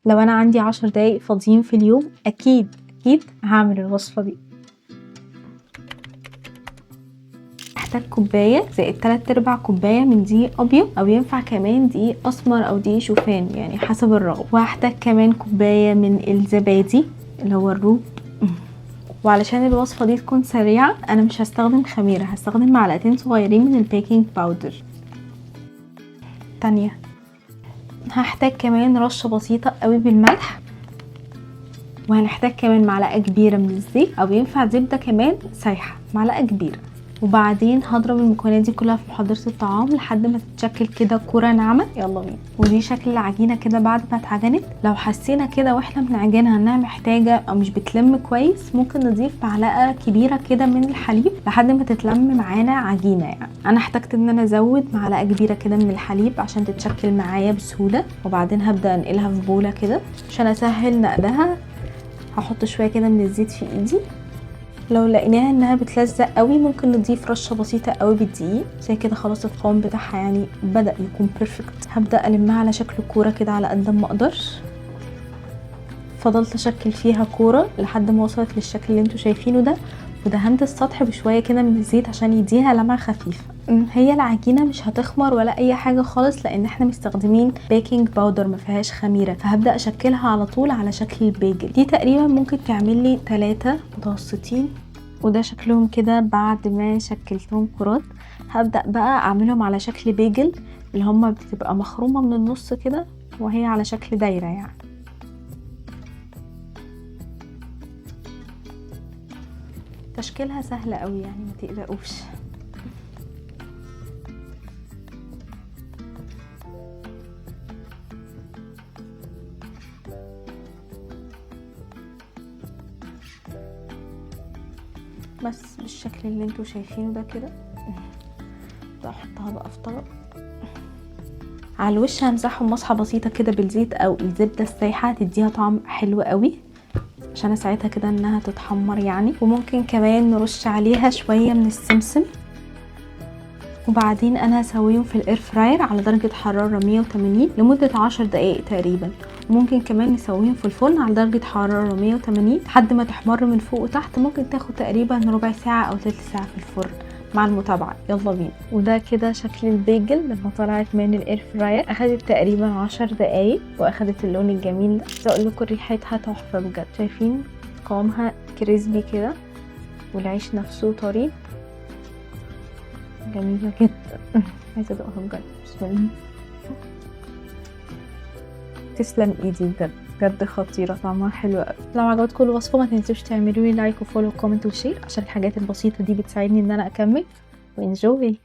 لو انا عندي 10 دقايق فاضيين في اليوم اكيد هعمل الوصفة دي. هحتاج كوباية زائد 3/4 كوباية من دقيق ابيض، او ينفع كمان دقيق اسمر او دقيق شوفان يعني حسب الرغبة. وهحتاج كمان كوباية من الزبادي اللي هو الروب. وعلشان الوصفة دي تكون سريعة انا مش هستخدم خميرة، هستخدم معلقتين صغيرين من البيكنج باودر. تانية هحتاج كمان رشة بسيطة قوي بالملح، وهنحتاج كمان معلقة كبيرة من الزيت، او ينفع زبدة كمان سايحة معلقة كبيرة. وبعدين هضرب المكونات دي كلها في محضرة الطعام لحد ما تتشكل كده كرة ناعمة. يلا بينا. ودي شكل العجينة كده بعد ما اتعجنت. لو حسينا كده واحنا بنعجنها انها محتاجة او مش بتلم كويس ممكن نضيف معلقة كبيرة كده من الحليب لحد ما تتلم معانا عجينة. يعني انا احتجت ان انا ازود معلقة كبيرة كده من الحليب عشان تتشكل معايا بسهولة. وبعدين هبدأ انقلها في بولة كده عشان اسهل نقلها. هحط شوية كده من الزيت في ايدي. لو لقيناها انها بتلزق قوي ممكن نضيف رشه بسيطه قوي بالدقيق زي كده. خلاص القوام بتاعها يعني بدا يكون بيرفكت. هبدا المها على شكل كوره كده على قد ما اقدر. فضلت اشكل فيها كوره لحد ما وصلت للشكل اللي انتوا شايفينه ده. ودهنت السطح بشويه كده من الزيت عشان يديها لمعه خفيفه. هي العجينه مش هتخمر ولا اي حاجه خالص لان احنا مستخدمين بيكنج باودر ما فيهاش خميره. فهبدا اشكلها على طول على شكل البيجل. دي تقريبا ممكن تعمل لي 3 متوسطين. وده شكلهم كده بعد ما شكلتهم كرات. هبدأ بقى اعملهم على شكل بيجل اللي هما بتبقى مخرومة من النص كده وهي على شكل دايرة. يعني تشكيلها سهلة قوي يعني ما تقلقوش. بس بالشكل اللي انتوا شايفينه ده كده. احطها بقى في طبق. على الوش همسحهم مسحه بسيطه كده بالزيت او الزبده السايحه تديها طعم حلو قوي عشان اساعدها كده انها تتحمر يعني. وممكن كمان نرش عليها شويه من السمسم. وبعدين انا هسويهم في الاير فراير على درجه حراره 180 لمده 10 دقائق تقريبا. وممكن كمان نسويهم في الفرن على درجه حراره 180 لحد ما تحمر من فوق وتحت. ممكن تاخد تقريبا ربع ساعه او 3 ساعه في الفرن مع المتابعه. يلا بينا. وده كده شكل البيجل لما طلعت من الاير فراير. اخدت تقريبا 10 دقائق واخدت اللون الجميل ده. عايزه اقول لكم ريحتها تحفه بجد. شايفين قوامها كريسبي كده والعيش نفسه طري. جميله جدا. عايزه ادوقها بجد. بسم الله. تسلم ايدي بجد بجد خطيره. طعمها حلو قوي. لو عجبتكم الوصفه ما تنسوش تعملوا لي لايك وفولو وكومنت وشير عشان الحاجات البسيطه دي بتساعدني ان انا اكمل. وانجوي.